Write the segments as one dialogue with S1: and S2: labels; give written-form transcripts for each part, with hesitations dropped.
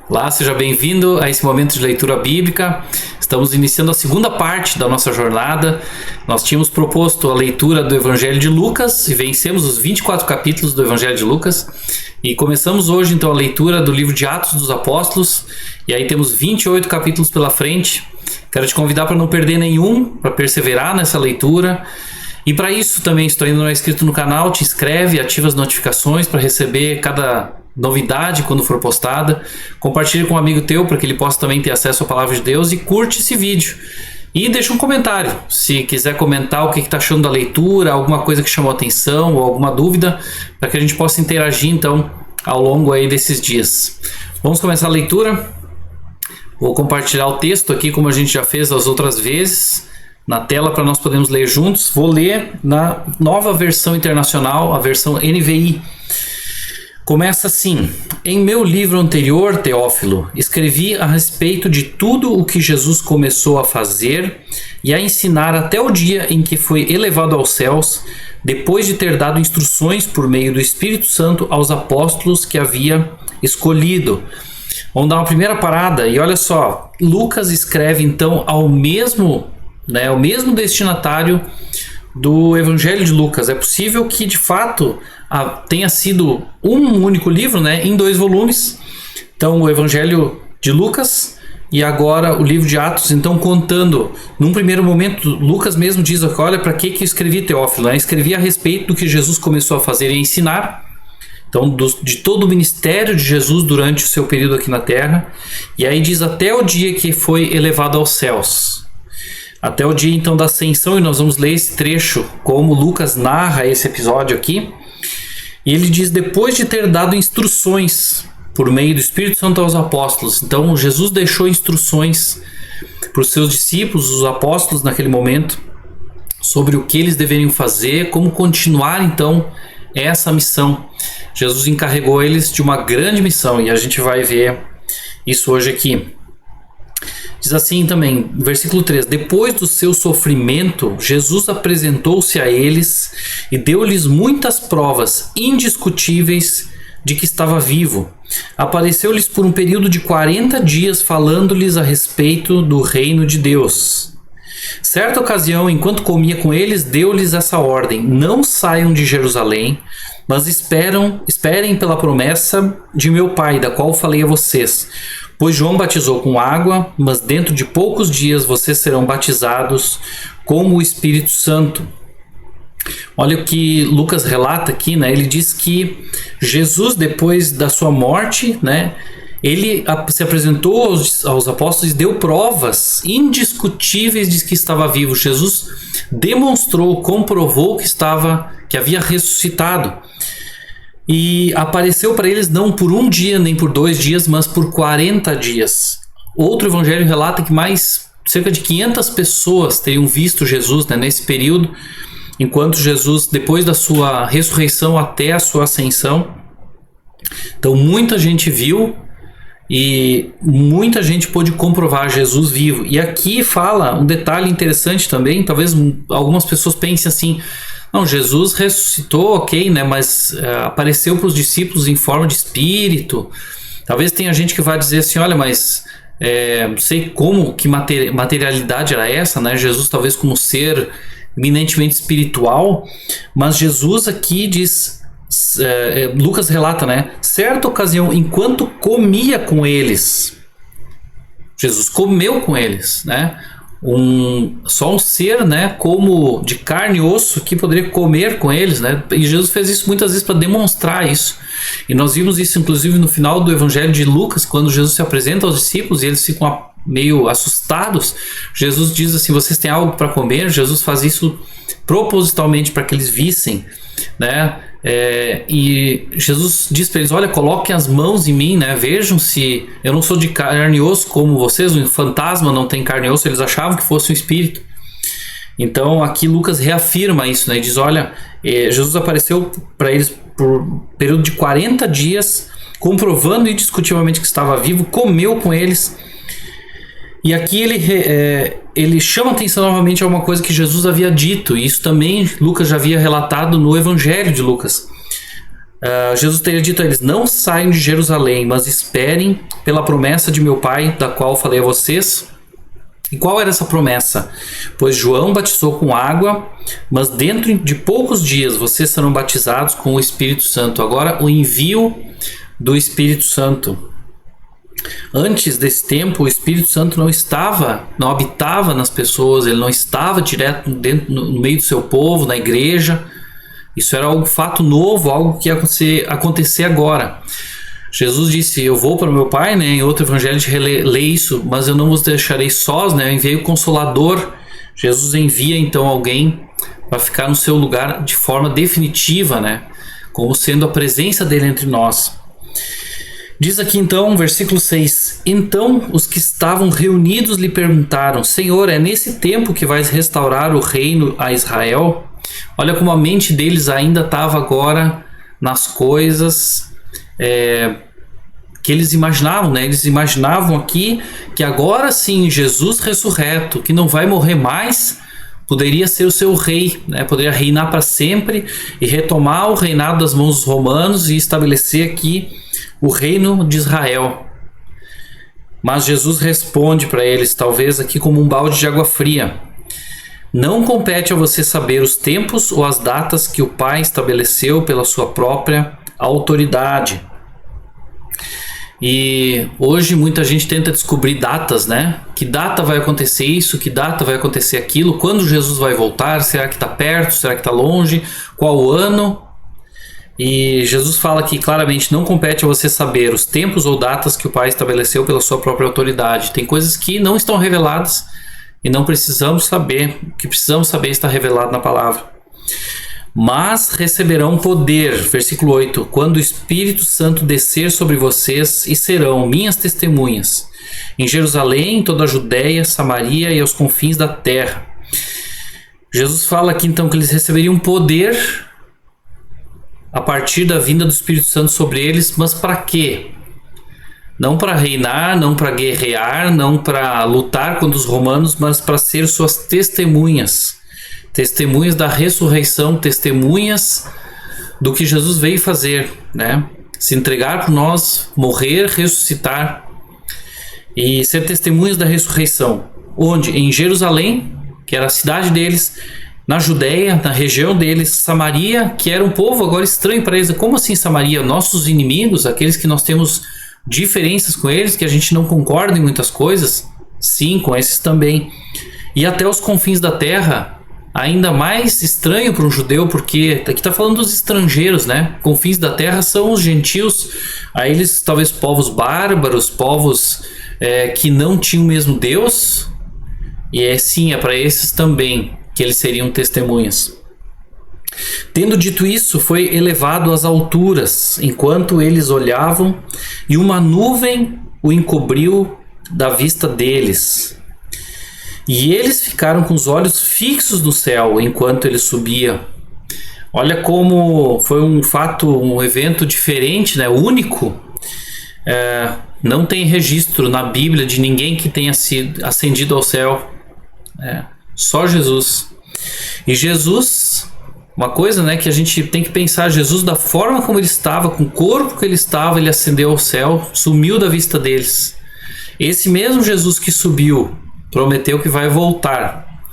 S1: Olá, seja bem-vindo a esse momento de leitura bíblica. Estamos iniciando a segunda parte da nossa jornada. Nós tínhamos proposto a leitura do Evangelho de Lucas e vencemos os 24 capítulos do Evangelho de Lucas. E começamos hoje então a leitura do livro de Atos dos Apóstolos. E aí temos 28 capítulos pela frente. Quero te convidar para não perder nenhum, para perseverar nessa leitura. E para isso também, se tu ainda não é inscrito no canal, te inscreve, ativa as notificações para receber cada novidade quando for postada. Compartilhe com um amigo teu para que ele possa também ter acesso à palavra de Deus e curte esse vídeo. E deixa um comentário, se quiser comentar o que está achando da leitura, alguma coisa que chamou a atenção ou alguma dúvida, para que a gente possa interagir então ao longo aí desses dias. Vamos começar a leitura. Vou compartilhar o texto aqui como a gente já fez as outras vezes na tela para nós podermos ler juntos. Vou ler na nova versão internacional, a versão NVI. Começa assim: em meu livro anterior, Teófilo, escrevi a respeito de tudo o que Jesus começou a fazer e a ensinar até o dia em que foi elevado aos céus, depois de ter dado instruções por meio do Espírito Santo aos apóstolos que havia escolhido. Vamos dar uma primeira parada e olha só, Lucas escreve então ao mesmo destinatário do Evangelho de Lucas. É possível que de fato tenha sido um único livro, em 2 volumes. Então o Evangelho de Lucas e agora o livro de Atos, então contando. Num primeiro momento, Lucas mesmo diz: olha, para que escrevi, Teófilo? Escrevi a respeito do que Jesus começou a fazer e ensinar. Então, de todo o ministério de Jesus durante o seu período aqui na Terra. E aí diz até o dia que foi elevado aos céus. Até o dia então da ascensão, e nós vamos ler esse trecho, como Lucas narra esse episódio aqui. E ele diz: depois de ter dado instruções por meio do Espírito Santo aos apóstolos. Então Jesus deixou instruções para os seus discípulos, os apóstolos naquele momento, sobre o que eles deveriam fazer, como continuar então essa missão. Jesus encarregou eles de uma grande missão e a gente vai ver isso hoje aqui. Diz assim também, versículo 3: depois do seu sofrimento, Jesus apresentou-se a eles e deu-lhes muitas provas indiscutíveis de que estava vivo. Apareceu-lhes por um período de 40 dias, falando-lhes a respeito do reino de Deus. Certa ocasião, enquanto comia com eles, deu-lhes essa ordem: não saiam de Jerusalém, mas esperem pela promessa de meu Pai, da qual falei a vocês. Pois João batizou com água, mas dentro de poucos dias vocês serão batizados com o Espírito Santo. Olha o que Lucas relata aqui, ele diz que Jesus, depois da sua morte, ele se apresentou aos apóstolos e deu provas indiscutíveis de que estava vivo. Jesus demonstrou, comprovou que havia ressuscitado. E apareceu para eles não por um dia, nem por 2 dias, mas por 40 dias. Outro evangelho relata que mais cerca de 500 pessoas teriam visto Jesus nesse período, enquanto Jesus, depois da sua ressurreição até a sua ascensão. Então muita gente viu e muita gente pôde comprovar Jesus vivo. E aqui fala um detalhe interessante também. Talvez algumas pessoas pensem assim: não, Jesus ressuscitou, ok, mas apareceu para os discípulos em forma de espírito. Talvez tenha gente que vai dizer assim: olha, mas não sei que materialidade era essa, Jesus talvez como ser eminentemente espiritual. Mas Jesus aqui diz, Lucas relata, certa ocasião, enquanto comia com eles, Jesus comeu com eles, só um ser, como de carne e osso, que poderia comer com eles, e Jesus fez isso muitas vezes para demonstrar isso. E nós vimos isso inclusive no final do Evangelho de Lucas, quando Jesus se apresenta aos discípulos e eles ficam meio assustados. Jesus diz assim: vocês têm algo para comer? Jesus faz isso propositalmente para que eles vissem, e Jesus diz para eles: olha, coloquem as mãos em mim, vejam se eu não sou de carne e osso como vocês. Um fantasma não tem carne e osso. Eles achavam que fosse um espírito. Então aqui Lucas reafirma isso, e diz: olha, Jesus apareceu para eles por um período de 40 dias, comprovando indiscutivelmente que estava vivo, comeu com eles. E aqui ele chama atenção novamente a uma coisa que Jesus havia dito, e isso também Lucas já havia relatado no Evangelho de Lucas. Jesus teria dito a eles: não saiam de Jerusalém, mas esperem pela promessa de meu Pai, da qual falei a vocês. E qual era essa promessa? Pois João batizou com água, mas dentro de poucos dias vocês serão batizados com o Espírito Santo. Agora o envio do Espírito Santo. Antes desse tempo, o Espírito Santo não habitava nas pessoas, ele não estava direto no meio do seu povo, na igreja. Isso era um fato novo, algo que ia acontecer agora. Jesus disse: eu vou para o meu Pai, né? Em outro evangelho a gente lê isso, mas eu não vos deixarei sós, né? Eu enviei o Consolador. Jesus envia então alguém para ficar no seu lugar de forma definitiva, né? Como sendo a presença dele entre nós. Diz aqui então, versículo 6: então os que estavam reunidos lhe perguntaram: Senhor, é nesse tempo que vais restaurar o reino a Israel? Olha como a mente deles ainda estava agora nas coisas que eles imaginavam, né? Eles imaginavam aqui que agora sim Jesus ressurreto, que não vai morrer mais, poderia ser o seu rei, né? Poderia reinar para sempre e retomar o reinado das mãos dos romanos e estabelecer aqui o reino de Israel. Mas Jesus responde para eles, talvez aqui como um balde de água fria: não compete a você saber os tempos ou as datas que o Pai estabeleceu pela sua própria autoridade. E hoje muita gente tenta descobrir datas, né? Que data vai acontecer isso? Que data vai acontecer aquilo? Quando Jesus vai voltar? Será que está perto? Será que está longe? Qual o ano? E Jesus fala que claramente não compete a você saber os tempos ou datas que o Pai estabeleceu pela sua própria autoridade. Tem coisas que não estão reveladas e não precisamos saber. O que precisamos saber está revelado na palavra. Mas receberão poder, versículo 8, quando o Espírito Santo descer sobre vocês, e serão minhas testemunhas em Jerusalém, em toda a Judéia, Samaria e aos confins da terra. Jesus fala aqui então que eles receberiam poder a partir da vinda do Espírito Santo sobre eles, mas para quê? Não para reinar, não para guerrear, não para lutar contra os romanos, mas para ser suas testemunhas. Testemunhas da ressurreição, testemunhas do que Jesus veio fazer, né? Se entregar por nós, morrer, ressuscitar e ser testemunhas da ressurreição. Onde? Em Jerusalém, que era a cidade deles, na Judéia, na região deles, Samaria, que era um povo agora estranho para eles. Como assim Samaria? Nossos inimigos, aqueles que nós temos diferenças com eles, que a gente não concorda em muitas coisas? Sim, com esses também. E até os confins da terra. Ainda mais estranho para um judeu, porque aqui está falando dos estrangeiros, né? Confins da terra são os gentios, a eles talvez povos bárbaros, povos que não tinham o mesmo Deus, e é para esses também que eles seriam testemunhas. Tendo dito isso, foi elevado às alturas, enquanto eles olhavam, e uma nuvem o encobriu da vista deles. E eles ficaram com os olhos fixos no céu enquanto ele subia. Olha como foi um fato, um evento diferente, né? Único. Não tem registro na Bíblia de ninguém que tenha sido ascendido ao céu. Só Jesus. E Jesus, uma coisa, né, que a gente tem que pensar, Jesus, da forma como ele estava, com o corpo que ele estava, ele ascendeu ao céu, sumiu da vista deles. Esse mesmo Jesus que subiu prometeu que vai voltar.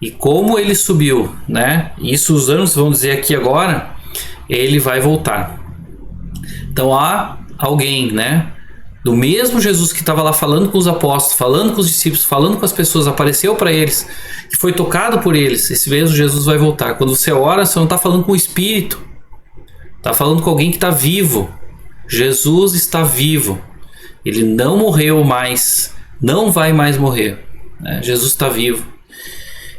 S1: E como ele subiu, né? Isso os anos vão dizer aqui agora, ele vai voltar. Então há alguém, né? Do mesmo Jesus que estava lá falando com os apóstolos, falando com os discípulos, falando com as pessoas, apareceu para eles, que foi tocado por eles. Esse mesmo Jesus vai voltar. Quando você ora, você não está falando com o Espírito. Está falando com alguém que está vivo. Jesus está vivo. Ele não morreu mais. Não vai mais morrer. Jesus está vivo.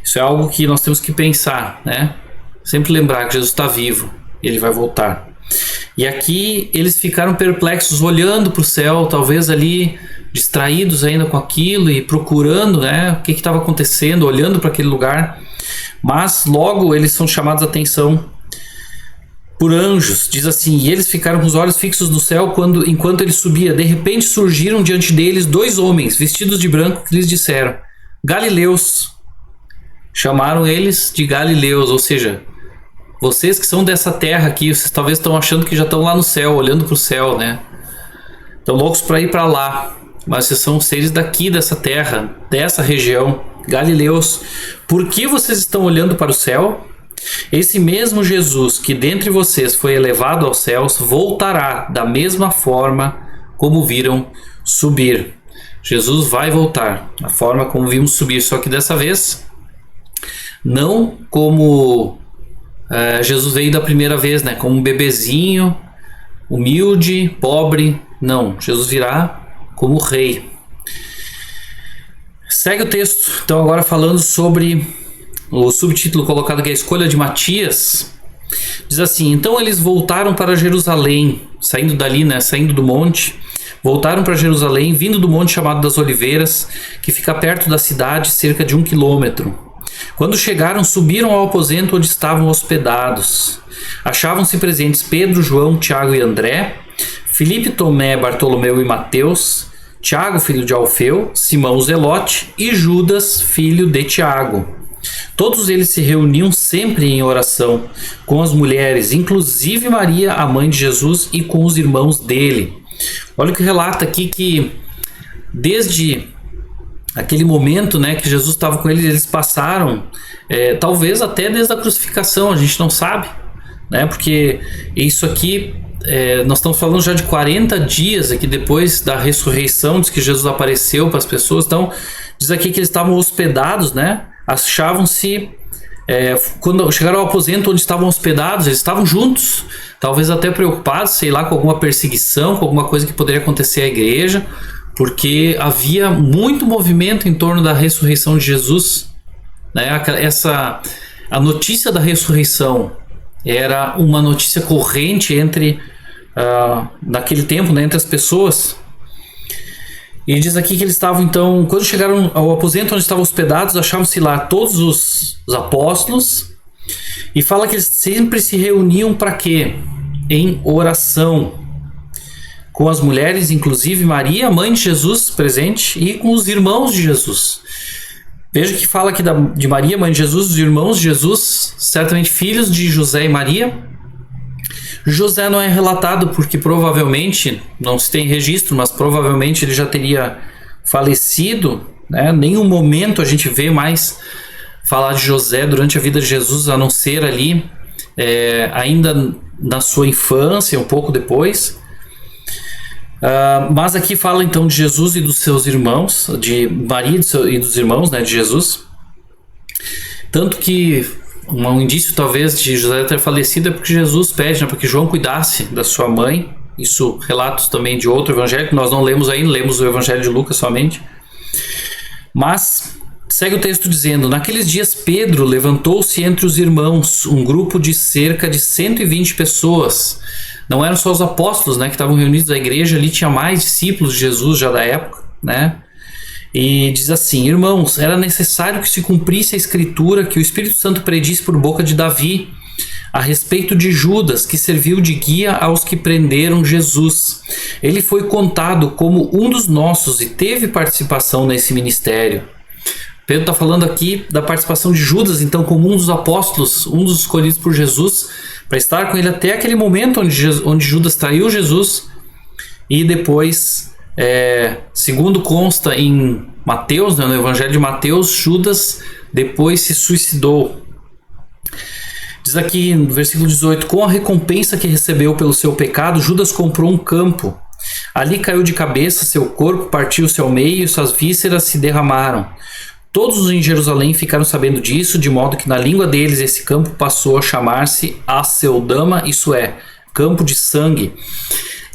S1: Isso é algo que nós temos que pensar, né? Sempre lembrar que Jesus está vivo. Ele vai voltar. E aqui eles ficaram perplexos, olhando para o céu, talvez ali distraídos ainda com aquilo e procurando, né, o que estava acontecendo, olhando para aquele lugar. Mas logo eles são chamados a atenção por anjos. Diz assim: e eles ficaram com os olhos fixos no céu enquanto ele subia. De repente surgiram diante deles 2 homens vestidos de branco que lhes disseram: Galileus. Chamaram eles de Galileus, ou seja, vocês que são dessa terra aqui, vocês talvez estão achando que já estão lá no céu, olhando para o céu, né? Estão loucos para ir para lá, mas vocês são seres daqui dessa terra, dessa região, galileus. Por que vocês estão olhando para o céu? Esse mesmo Jesus que dentre vocês foi elevado aos céus voltará da mesma forma como viram subir. Jesus vai voltar da forma como vimos subir, só que dessa vez não como Jesus veio da primeira vez, né? Como um bebezinho, humilde, pobre. Não, Jesus virá como rei. Segue o texto, então, agora falando sobre o subtítulo colocado, que é a escolha de Matias. Diz assim: então eles voltaram para Jerusalém, saindo dali, né? Saindo do monte. Voltaram para Jerusalém, vindo do monte chamado das Oliveiras, que fica perto da cidade, cerca de 1 quilômetro. Quando chegaram, subiram ao aposento onde estavam hospedados. Achavam-se presentes Pedro, João, Tiago e André, Filipe, Tomé, Bartolomeu e Mateus, Tiago, filho de Alfeu, Simão Zelote e Judas, filho de Tiago. Todos eles se reuniam sempre em oração com as mulheres, inclusive Maria, a mãe de Jesus, e com os irmãos dele. Olha o que relata aqui, que desde aquele momento, né, que Jesus estava com eles, eles passaram, talvez até desde a crucificação, a gente não sabe, né, porque isso aqui, nós estamos falando já de 40 dias aqui depois da ressurreição, diz que Jesus apareceu para as pessoas. Então diz aqui que eles estavam hospedados, né, achavam-se, quando chegaram ao aposento onde estavam hospedados, eles estavam juntos, talvez até preocupados, sei lá, com alguma perseguição, com alguma coisa que poderia acontecer à igreja, porque havia muito movimento em torno da ressurreição de Jesus, né? A notícia da ressurreição era uma notícia corrente naquele tempo, né, entre as pessoas. E diz aqui que eles estavam, então, quando chegaram ao aposento onde estavam hospedados, achavam-se lá todos os apóstolos, e fala que eles sempre se reuniam para quê? Em oração, com as mulheres, inclusive Maria, mãe de Jesus, presente, e com os irmãos de Jesus. Veja que fala aqui de Maria, mãe de Jesus, os irmãos de Jesus, certamente filhos de José e Maria. José não é relatado porque provavelmente, não se tem registro, mas provavelmente ele já teria falecido, né? Nenhum momento a gente vê mais falar de José durante a vida de Jesus, a não ser ali ainda na sua infância, um pouco depois. Mas aqui fala então de Jesus e dos seus irmãos, de Maria e dos irmãos, né, de Jesus. Tanto que um indício talvez de José ter falecido é porque Jesus pede, né, para que João cuidasse da sua mãe. Isso relatos também de outro evangelho que nós não lemos ainda, lemos o evangelho de Lucas somente. Mas segue o texto dizendo: naqueles dias Pedro levantou-se entre os irmãos, um grupo de cerca de 120 pessoas. Não eram só os apóstolos, né, que estavam reunidos na igreja, ali tinha mais discípulos de Jesus já da época, né? E diz assim: irmãos, era necessário que se cumprisse a escritura que o Espírito Santo predisse por boca de Davi a respeito de Judas, que serviu de guia aos que prenderam Jesus. Ele foi contado como um dos nossos e teve participação nesse ministério. Pedro está falando aqui da participação de Judas, então, como um dos apóstolos, um dos escolhidos por Jesus, para estar com ele até aquele momento onde Judas traiu Jesus. E depois, segundo consta em Mateus, né, no Evangelho de Mateus, Judas depois se suicidou. Diz aqui no versículo 18: com a recompensa que recebeu pelo seu pecado, Judas comprou um campo. Ali caiu de cabeça, seu corpo partiu-se ao meio e suas vísceras se derramaram. Todos em Jerusalém ficaram sabendo disso, de modo que na língua deles esse campo passou a chamar-se Aceldama, isso é, campo de sangue.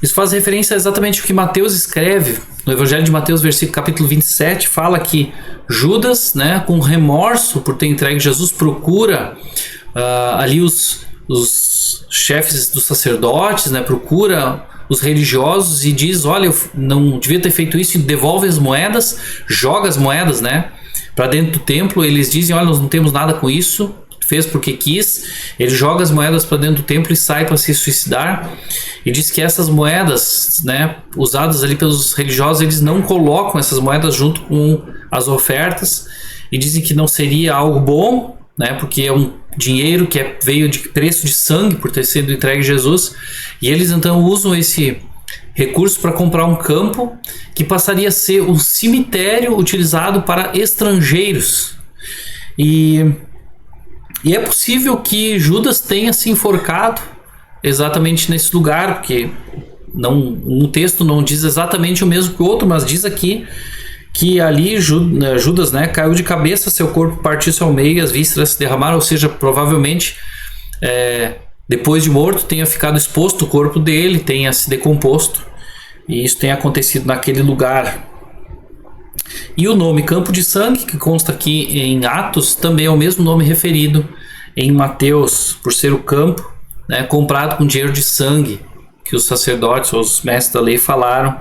S1: Isso faz referência exatamente ao que Mateus escreve no Evangelho de Mateus, capítulo 27, fala que Judas, né, com remorso por ter entregue Jesus, procura ali os chefes dos sacerdotes, né, procura os religiosos e diz: olha, eu não devia ter feito isso, e devolve as moedas, joga as moedas, né, para dentro do templo. Eles dizem: olha, nós não temos nada com isso, fez porque quis. Ele joga as moedas para dentro do templo e sai para se suicidar. E diz que essas moedas, né, usadas ali pelos religiosos, eles não colocam essas moedas junto com as ofertas, e dizem que não seria algo bom, né? Porque é um dinheiro que veio de preço de sangue por ter sido entregue a Jesus. E eles então usam esse recurso para comprar um campo que passaria a ser um cemitério utilizado para estrangeiros. E é possível que Judas tenha se enforcado exatamente nesse lugar, porque um texto não diz exatamente o mesmo que o outro, mas diz aqui que ali Judas, né, caiu de cabeça, seu corpo partiu-se ao meio e as vísceras se derramaram, ou seja, provavelmente depois de morto tenha ficado exposto o corpo dele, tenha se decomposto, e isso tenha acontecido naquele lugar. E o nome Campo de Sangue, que consta aqui em Atos, também é o mesmo nome referido em Mateus, por ser o campo, né, comprado com dinheiro de sangue, que os sacerdotes ou os mestres da lei falaram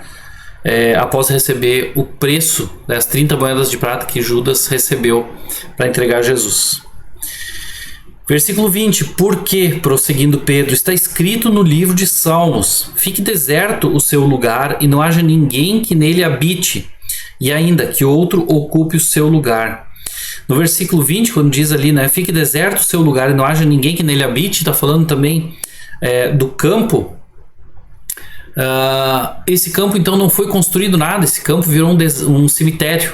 S1: após receber o preço das 30 moedas de prata que Judas recebeu para entregar Jesus. Versículo 20. Porque, prosseguindo Pedro, está escrito no livro de Salmos: fique deserto o seu lugar e não haja ninguém que nele habite, e ainda que outro ocupe o seu lugar. No versículo 20, quando diz ali, né, fique deserto o seu lugar e não haja ninguém que nele habite, está falando também do campo. Esse campo então não foi construído nada, esse campo virou um cemitério.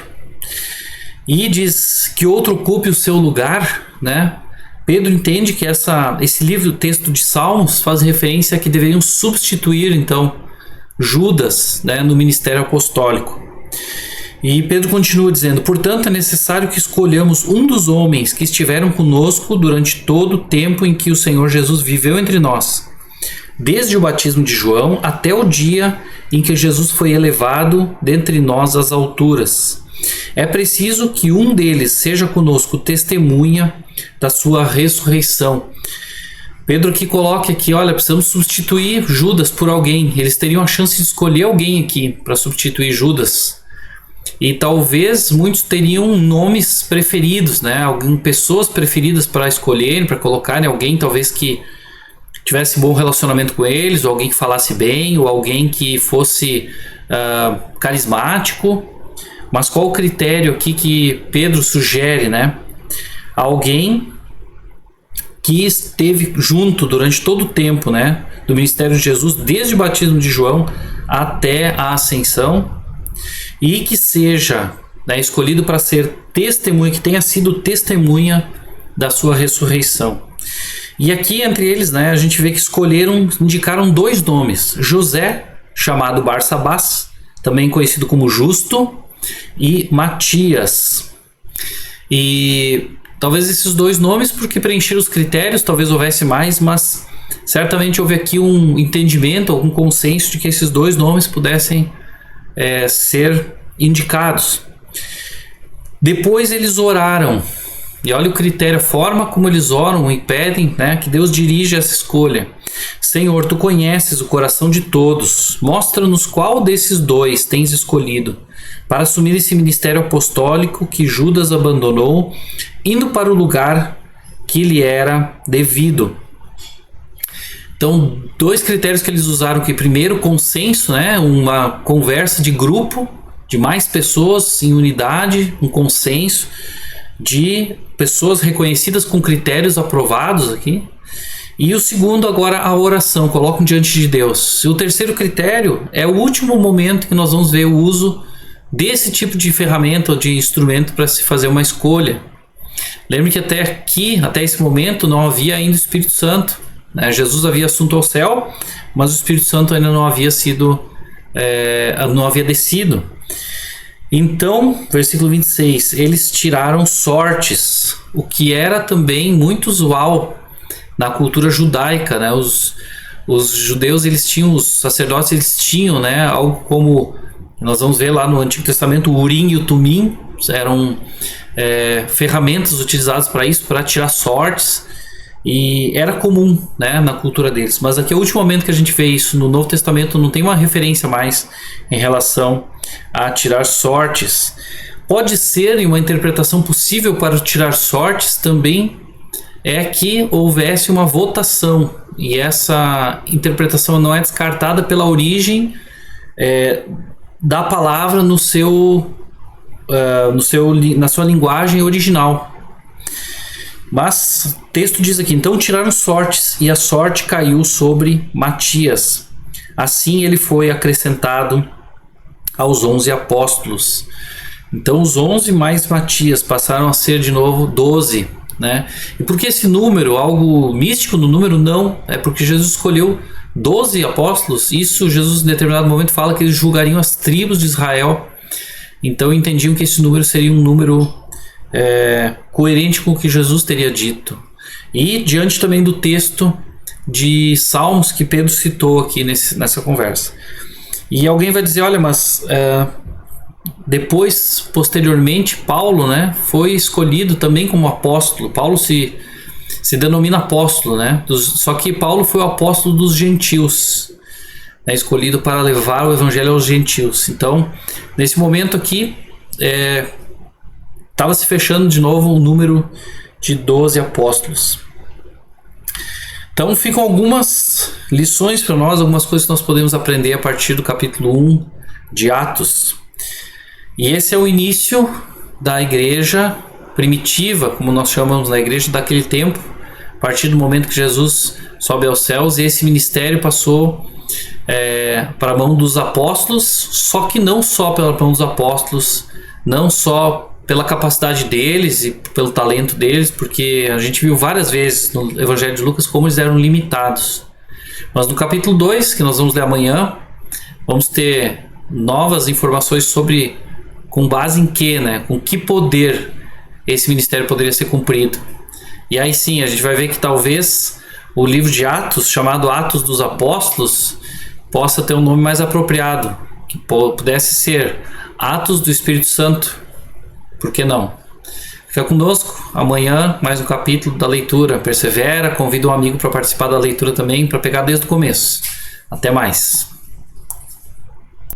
S1: E diz que outro ocupe o seu lugar, né? Pedro entende que esse livro, o texto de Salmos, faz referência a que deveriam substituir então Judas, né, no ministério apostólico. E Pedro continua dizendo: portanto é necessário que escolhamos um dos homens que estiveram conosco durante todo o tempo em que o Senhor Jesus viveu entre nós, desde o batismo de João até o dia em que Jesus foi elevado dentre nós às alturas. É preciso que um deles seja conosco testemunha da sua ressurreição. Pedro aqui coloca aqui, olha, precisamos substituir Judas por alguém. Eles teriam a chance de escolher alguém aqui para substituir Judas. E talvez muitos teriam nomes preferidos, né? Pessoas preferidas para escolherem, para colocarem alguém talvez que tivesse bom relacionamento com eles, ou alguém que falasse bem, ou alguém que fosse carismático. Mas qual o critério aqui que Pedro sugere, né? Alguém que esteve junto durante todo o tempo, né, do ministério de Jesus, desde o batismo de João até a ascensão, e que seja, né, escolhido para ser testemunha, que tenha sido testemunha da sua ressurreição. E aqui entre eles, né, a gente vê que indicaram dois nomes: José, chamado Barsabás, também conhecido como Justo, e Matias. E talvez esses dois nomes, porque preencheram os critérios, talvez houvesse mais, mas certamente houve aqui um entendimento, algum consenso de que esses dois nomes pudessem ser indicados. Depois eles oraram, e olha o critério, a forma como eles oram e pedem, né, que Deus dirija essa escolha. Senhor, tu conheces o coração de todos, mostra-nos qual desses dois tens escolhido para assumir esse ministério apostólico que Judas abandonou, indo para o lugar que lhe era devido. Então, dois critérios que eles usaram aqui: primeiro, consenso, né, uma conversa de grupo, de mais pessoas em unidade, um consenso de pessoas reconhecidas com critérios aprovados aqui. E o segundo, agora, a oração, colocam diante de Deus. E o terceiro critério é o último momento que nós vamos ver o uso desse tipo de ferramenta ou de instrumento para se fazer uma escolha. Lembre que até esse momento não havia ainda o Espírito Santo, né? Jesus havia assunto ao céu, mas o Espírito Santo ainda não havia descido. Então, versículo 26, eles tiraram sortes, o que era também muito usual na cultura judaica, né? Os judeus, os sacerdotes, eles tinham, né, algo como nós vamos ver lá no Antigo Testamento, o Urim e o Tumim, eram ferramentas utilizadas para isso, para tirar sortes, e era comum, né, na cultura deles. Mas aqui é o último momento que a gente vê isso. No Novo Testamento não tem uma referência mais em relação a tirar sortes. Pode ser, e uma interpretação possível para tirar sortes também é que houvesse uma votação, e essa interpretação não é descartada pela origem da palavra na sua linguagem original. Mas o texto diz aqui: então tiraram sortes, e a sorte caiu sobre Matias. Assim ele foi acrescentado aos 11 apóstolos. Então os 11 mais Matias passaram a ser de novo 12, né? E por que esse número? Algo místico no número? Não, é porque Jesus escolheu 12 apóstolos. Isso Jesus em determinado momento fala que eles julgariam as tribos de Israel. Então entendiam que esse número seria um número coerente com o que Jesus teria dito. E diante também do texto de Salmos que Pedro citou aqui nessa conversa. E alguém vai dizer, olha, mas depois, posteriormente, Paulo, né, foi escolhido também como apóstolo. Paulo se denomina apóstolo, né? Só que Paulo foi o apóstolo dos gentios, né, escolhido para levar o evangelho aos gentios. Então, nesse momento aqui, estava se fechando de novo o número de 12 apóstolos. Então ficam algumas lições para nós, algumas coisas que nós podemos aprender a partir do capítulo 1 de Atos. E esse é o início da igreja primitiva, como nós chamamos na igreja daquele tempo, a partir do momento que Jesus sobe aos céus, e esse ministério passou para a mão dos apóstolos, só que não só pela mão dos apóstolos, não só pela capacidade deles e pelo talento deles, porque a gente viu várias vezes no Evangelho de Lucas como eles eram limitados. Mas no capítulo 2, que nós vamos ler amanhã, vamos ter novas informações sobre com base em que, né? Com que poder esse ministério poderia ser cumprido. E aí sim, a gente vai ver que talvez o livro de Atos, chamado Atos dos Apóstolos, possa ter um nome mais apropriado, que pudesse ser Atos do Espírito Santo. Por que não? Fica conosco, amanhã mais um capítulo da leitura. Persevera, convida um amigo para participar da leitura também, para pegar desde o começo. Até mais.